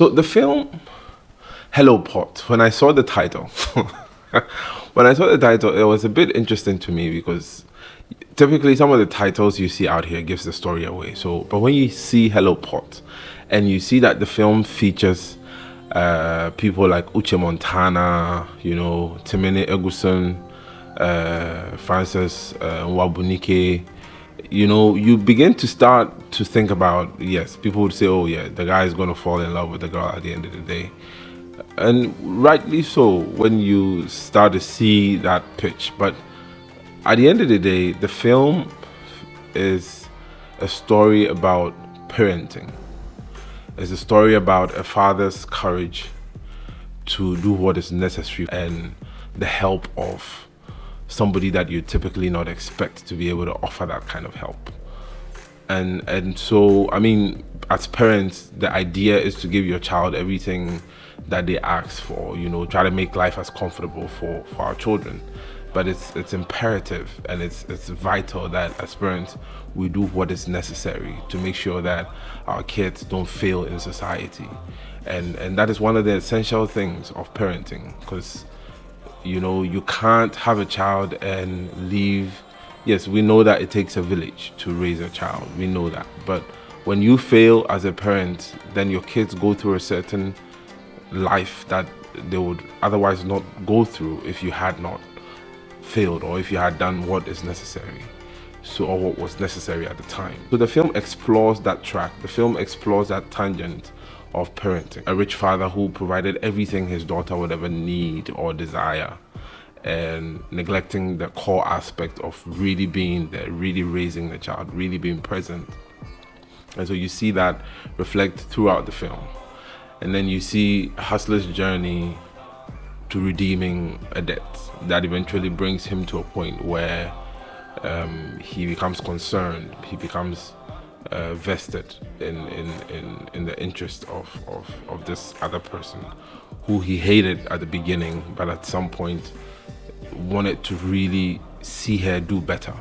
So the film Hello Pot, when I saw the title, when I saw the title, it was a bit interesting to me because typically some of the titles you see out here gives the story away. So, but when you see Hello Pot, and you see that the film features people like Uche Montana, Timene Eguson, Francis Nwabunike, you begin to start to think about, yes, people would say, oh yeah, the guy is going to fall in love with the girl at the end of the day. And rightly so when you start to see that pitch. But at the end of the day, the film is a story about parenting. It's a story about a father's courage to do what is necessary and the help of somebody that you typically not expect to be able to offer that kind of help. And so, I mean, as parents, the idea is to give your child everything that they ask for, try to make life as comfortable for our children. But it's imperative and it's vital that as parents we do what is necessary to make sure that our kids don't fail in society. And that is one of the essential things of parenting, because you can't have a child and leave. Yes, we know that it takes a village to raise a child. We know that. But when you fail as a parent, then your kids go through a certain life that they would otherwise not go through if you had not failed, or if you had done what is necessary, or what was necessary at the time. So the film explores that track. The film explores that tangent of parenting. A rich father who provided everything his daughter would ever need or desire, and neglecting the core aspect of really being there, really raising the child, really being present. And so you see that reflect throughout the film. And then you see Hustler's journey to redeeming a debt that eventually brings him to a point where he becomes concerned, he becomes vested in the interest of this other person who he hated at the beginning, but at some point wanted to really see her do better,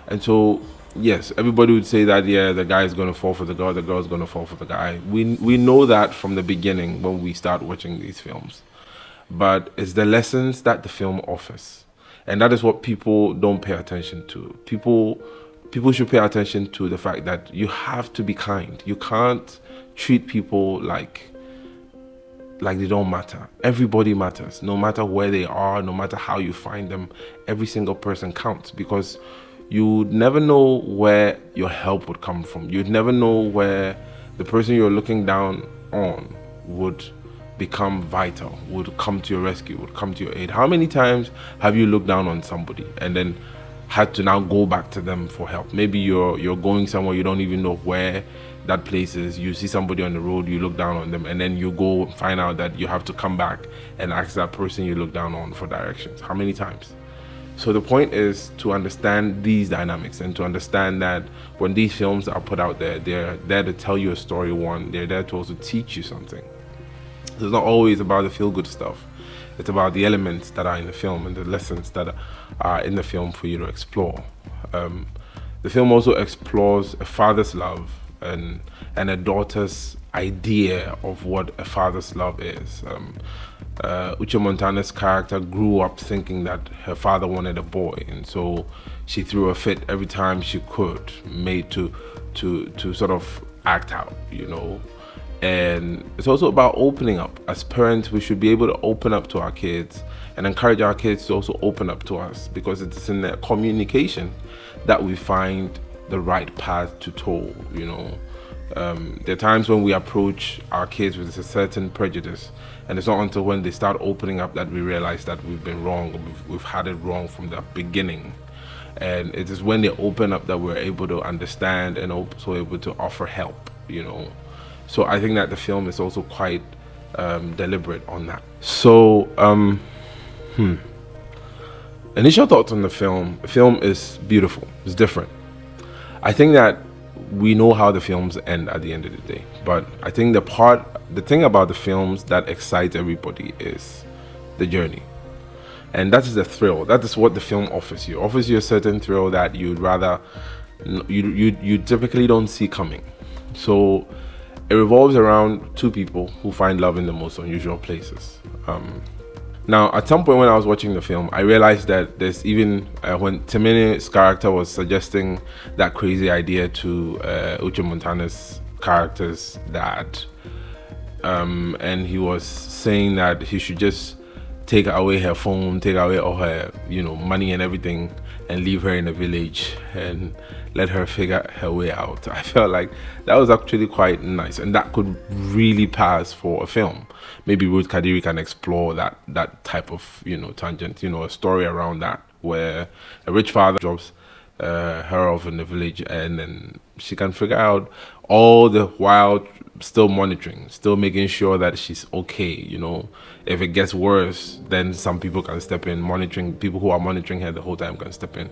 And so, yes, everybody would say that, yeah, the guy is going to fall for the girl is going to fall for the guy. We know that from the beginning when we start watching these films. But it's the lessons that the film offers. And that is what people don't pay attention to. People should pay attention to the fact that you have to be kind. You can't treat people like they don't matter. Everybody matters, no matter where they are, no matter how you find them. Every single person counts, because you never know where your help would come from. You'd never know where the person you're looking down on would become vital, would come to your rescue, would come to your aid. How many times have you looked down on somebody and then had to now go back to them for help? Maybe you're going somewhere, you don't even know where that place is. You see somebody on the road, you look down on them, and then you go find out that you have to come back and ask that person you look down on for directions. How many times? So the point is to understand these dynamics and to understand that when these films are put out there, they're there to tell you a story. One, they're there to also teach you something. It's not always about the feel-good stuff. It's about the elements that are in the film and the lessons that are in the film for you to explore. The film also explores a father's love and a daughter's idea of what a father's love is. Uche Montana's character grew up thinking that her father wanted a boy, and so she threw a fit every time she could, made to sort of act out, And it's also about opening up. As parents, we should be able to open up to our kids and encourage our kids to also open up to us, because it's in their communication that we find the right path to toe, There are times when we approach our kids with a certain prejudice, and it's not until when they start opening up that we realize that we've been wrong, or we've had it wrong from the beginning. And it is when they open up that we're able to understand and also able to offer help, So I think that the film is also quite deliberate on that. So, initial thoughts on the film. The film is beautiful. It's different. I think that we know how the films end at the end of the day. But I think the thing about the films that excites everybody is the journey. And that is the thrill. That is what the film offers you. It offers you a certain thrill that you typically don't see coming. So It revolves around two people who find love in the most unusual places. Now, at some point when I was watching the film, I realized that there's even when Temene's character was suggesting that crazy idea to Uche Montana's character's dad, and he was saying that he should just take away her phone, take away all her, money and everything, and leave her in a village and let her figure her way out. I felt like that was actually quite nice, and that could really pass for a film. Maybe Ruth Kadiri can explore that type of tangent, a story around that, where a rich father drops her off in the village, and then she can figure out all the while still monitoring, still making sure that she's okay. If it gets worse, then some people can step in. Monitoring people who are monitoring her the whole time can step in.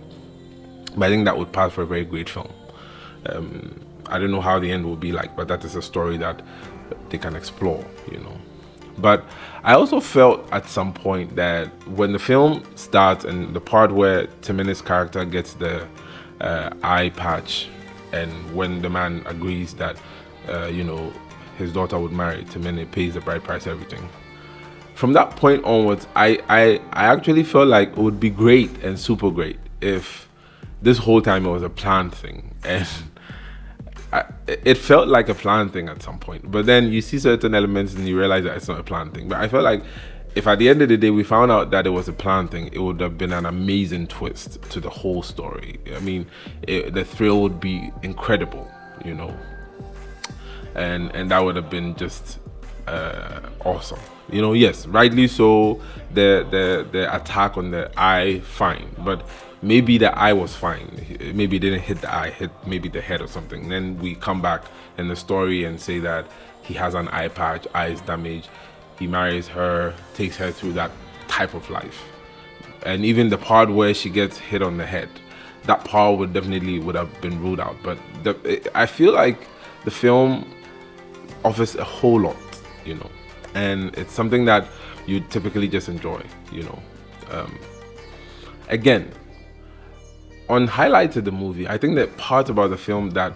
But I think that would pass for a very great film. I don't know how the end will be like, but that is a story that they can explore. But I also felt at some point that when the film starts and the part where Temene's character gets the eye patch, and when the man agrees that his daughter would marry Temene, pays the bride price, everything. From that point onwards, I actually felt like it would be great and super great if this whole time it was a planned thing, and it felt like a planned thing at some point. But then you see certain elements and you realize that it's not a planned thing. But I felt like if at the end of the day we found out that it was a planned thing, it would have been an amazing twist to the whole story. I mean, the thrill would be incredible, and that would have been just awesome. Yes, rightly so. The attack on the eye, fine, but maybe the eye was fine. Maybe it didn't hit the eye, hit maybe the head or something. Then we come back in the story and say that he has an eye patch, eye is damaged. He marries her, takes her through that type of life. And even the part where she gets hit on the head, that part would have been ruled out. But I feel like the film offers a whole lot, and it's something that you typically just enjoy, Again, on highlights of the movie, I think the part about the film that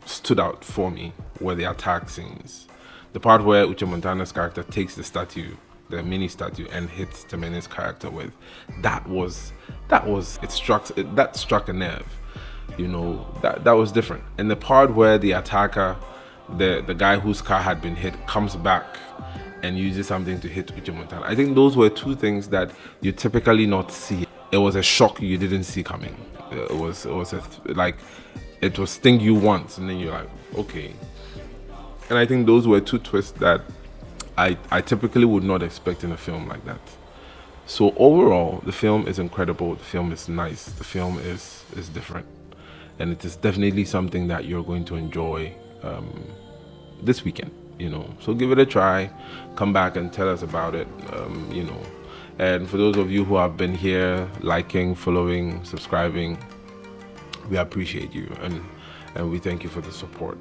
stood out for me were the attack scenes. The part where Uche Montana's character takes the statue, the mini statue, and hits Temene's character with, that struck a nerve. That was different. And the part where the attacker, the guy whose car had been hit, comes back and uses something to hit Uche Montana. I think those were two things that you typically not see. It was a shock you didn't see coming. It was it was thing you want, and then you're like, okay. And I think those were two twists that I typically would not expect in a film like that. So overall, the film is incredible. The film is nice. The film is different, and it is definitely something that you're going to enjoy this weekend. So give it a try. Come back and tell us about it. And for those of you who have been here, liking, following, subscribing, we appreciate you, and we thank you for the support.